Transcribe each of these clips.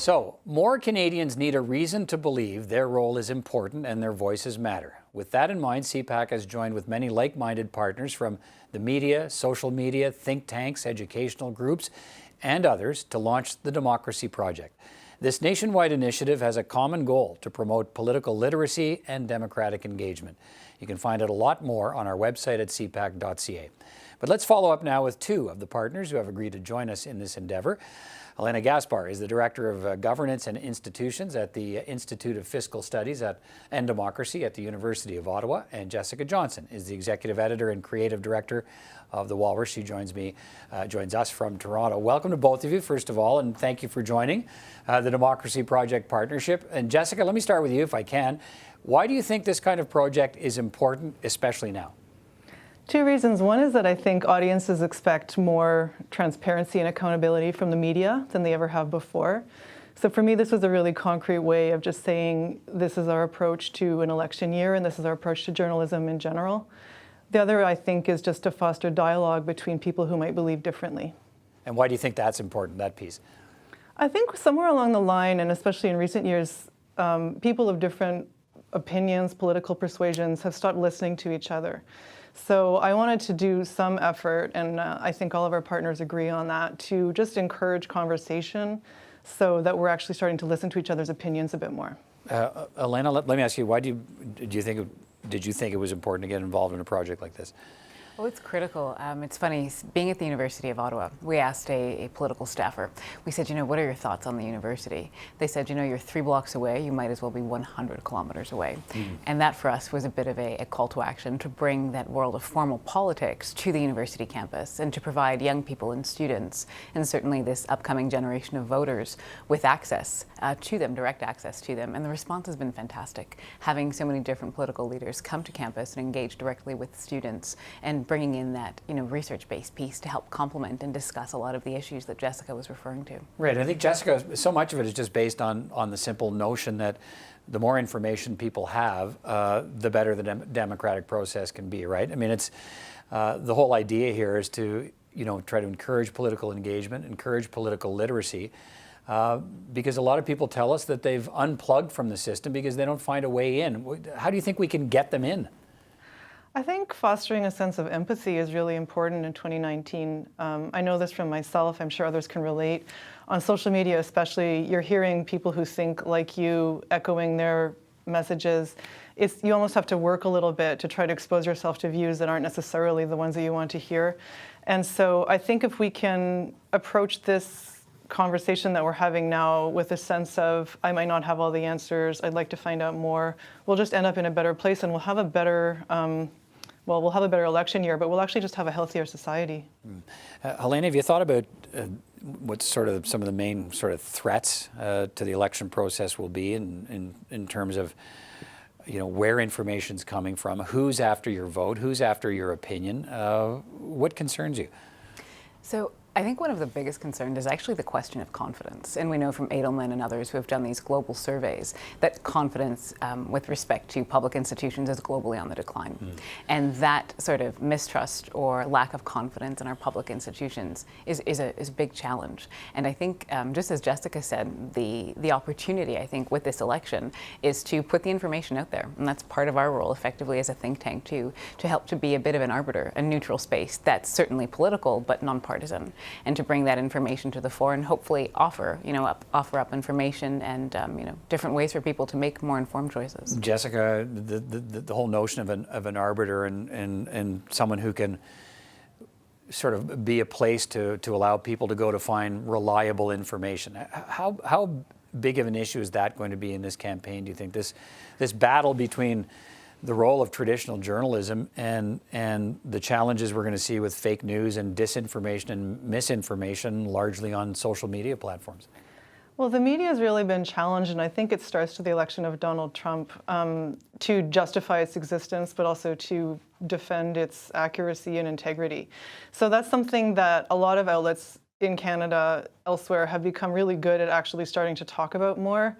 So, more Canadians need a reason to believe their role is important and their voices matter. With that in mind, CPAC has joined with many like-minded partners from the media, social media, think tanks, educational groups, and others to launch the Democracy Project. This nationwide initiative has a common goal to promote political literacy and democratic engagement. You can find out a lot more on our website at cpac.ca. But let's follow up now with two of the partners who have agreed to join us in this endeavor. Helaina Gaspard is the Director of Governance and Institutions at the Institute of Fiscal Studies and Democracy at the University of Ottawa, and Jessica Johnson is the Executive Editor and Creative Director of the Walrus. She joins us from Toronto. Welcome to both of you, first of all, and thank you for joining the Democracy Project Partnership. And Jessica, let me start with you if I can. Why do you think this kind of project is important, especially now? Two reasons. One is that I think audiences expect more transparency and accountability from the media than they ever have before. So for me, this was a really concrete way of just saying this is our approach to an election year and this is our approach to journalism in general. The other, I think, is just to foster dialogue between people who might believe differently. And why do you think that's important, that piece? I think somewhere along the line, and especially in recent years, people of different opinions, political persuasions have stopped listening to each other. So I wanted to do some effort, and I think all of our partners agree on that, to just encourage conversation so that we're actually starting to listen to each other's opinions a bit more. Helaina, let me ask you, why did you think it was important to get involved in a project like this? Well, it's critical. It's funny, being at the University of Ottawa, we asked a political staffer, we said, what are your thoughts on the university? They said, you're 3 blocks away, you might as well be 100 kilometers away. And that for us was a bit of a call to action to bring that world of formal politics to the university campus and to provide young people and students, and certainly this upcoming generation of voters, with access to them, direct access to them. And the response has been fantastic. Having so many different political leaders come to campus and engage directly with students and bringing in that research-based piece to help complement and discuss a lot of the issues that Jessica was referring to. Right. I think, Jessica, so much of it is just based on the simple notion that the more information people have, the better the democratic process can be, right? I mean, it's the whole idea here is to try to encourage political engagement, encourage political literacy, because a lot of people tell us that they've unplugged from the system because they don't find a way in. How do you think we can get them in? I think fostering a sense of empathy is really important in 2019. I know this from myself, I'm sure others can relate. On social media especially, you're hearing people who think like you, echoing their messages. You almost have to work a little bit to try to expose yourself to views that aren't necessarily the ones that you want to hear. And so I think if we can approach this conversation that we're having now with a sense of, I might not have all the answers, I'd like to find out more, we'll just end up in a better place and we'll have a better we'll have a better election year, but we'll actually just have a healthier society. Helaina, have you thought about what sort of some of the main sort of threats to the election process will be in terms of where information's coming from, who's after your vote, who's after your opinion? What concerns you? So I think one of the biggest concerns is actually the question of confidence. And we know from Edelman and others who have done these global surveys that confidence with respect to public institutions is globally on the decline. And that sort of mistrust or lack of confidence in our public institutions is a big challenge. And I think, just as Jessica said, the opportunity, I think, with this election is to put the information out there. And that's part of our role effectively as a think tank to help to be a bit of an arbiter, a neutral space that's certainly political but nonpartisan, and to bring that information to the fore and hopefully offer up information and different ways for people to make more informed choices. Jessica, the whole notion of an arbiter and someone who can sort of be a place to allow people to go to find reliable information. How big of an issue is that going to be in this campaign? Do you think this battle between the role of traditional journalism and the challenges we're going to see with fake news and disinformation and misinformation largely on social media platforms? Well, the media has really been challenged, and I think it starts to the election of Donald Trump to justify its existence, but also to defend its accuracy and integrity. So that's something that a lot of outlets in Canada, elsewhere, have become really good at actually starting to talk about more.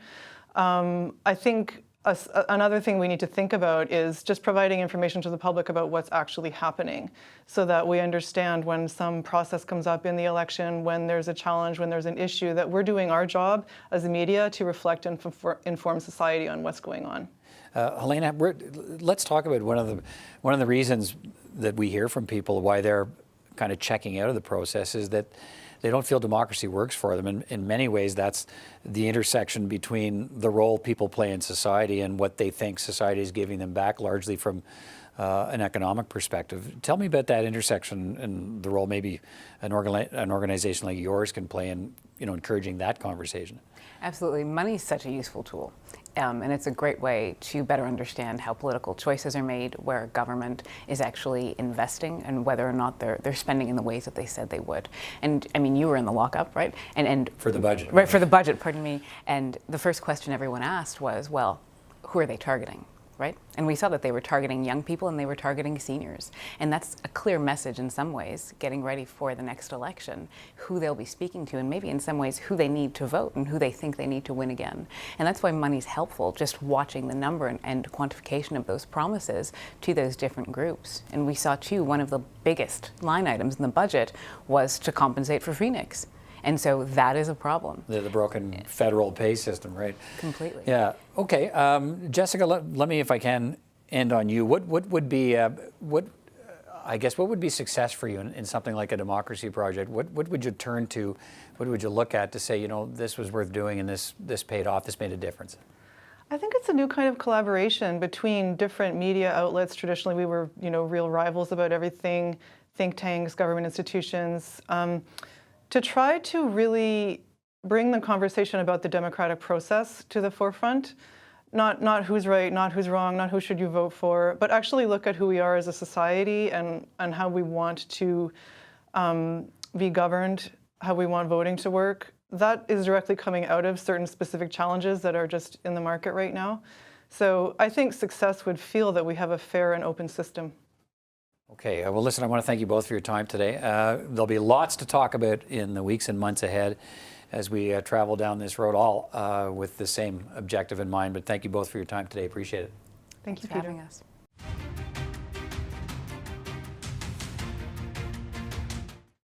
I think Another thing we need to think about is just providing information to the public about what's actually happening, so that we understand when some process comes up in the election, when there's a challenge, when there's an issue, that we're doing our job as the media to reflect and inform society on what's going on. Helaina, let's talk about one of the reasons that we hear from people why they're kind of checking out of the process is that they don't feel democracy works for them. And in many ways, that's the intersection between the role people play in society and what they think society is giving them back, largely from an economic perspective. Tell me about that intersection and the role maybe an organization like yours can play in, encouraging that conversation. Absolutely. Money is such a useful tool. And it's a great way to better understand how political choices are made, where government is actually investing, and whether or not they're spending in the ways that they said they would. And I mean, you were in the lockup, right? And for the budget. Right, for the budget, pardon me. And the first question everyone asked was, well, who are they targeting? Right? And we saw that they were targeting young people and they were targeting seniors. And that's a clear message in some ways, getting ready for the next election, who they'll be speaking to, and maybe in some ways who they need to vote and who they think they need to win again. And that's why money's helpful, just watching the number and quantification of those promises to those different groups. And we saw too, one of the biggest line items in the budget was to compensate for Phoenix. And so that is a problem. The broken federal pay system, right? Completely. Yeah. Okay. Jessica, let me, if I can, end on you. What would be what would be success for you in something like a democracy project? What would you turn to? What would you look at to say, this was worth doing and this paid off, this made a difference? I think it's a new kind of collaboration between different media outlets. Traditionally, we were, real rivals about everything, think tanks, government institutions. To try to really bring the conversation about the democratic process to the forefront, not who's right, not who's wrong, not who should you vote for, but actually look at who we are as a society and how we want to be governed, how we want voting to work. That is directly coming out of certain specific challenges that are just in the market right now. So I think success would feel that we have a fair and open system. Okay, well, listen, I want to thank you both for your time today. There'll be lots to talk about in the weeks and months ahead as we travel down this road, all with the same objective in mind. But thank you both for your time today. Appreciate it. Thank you, Thanks for Peter. having us.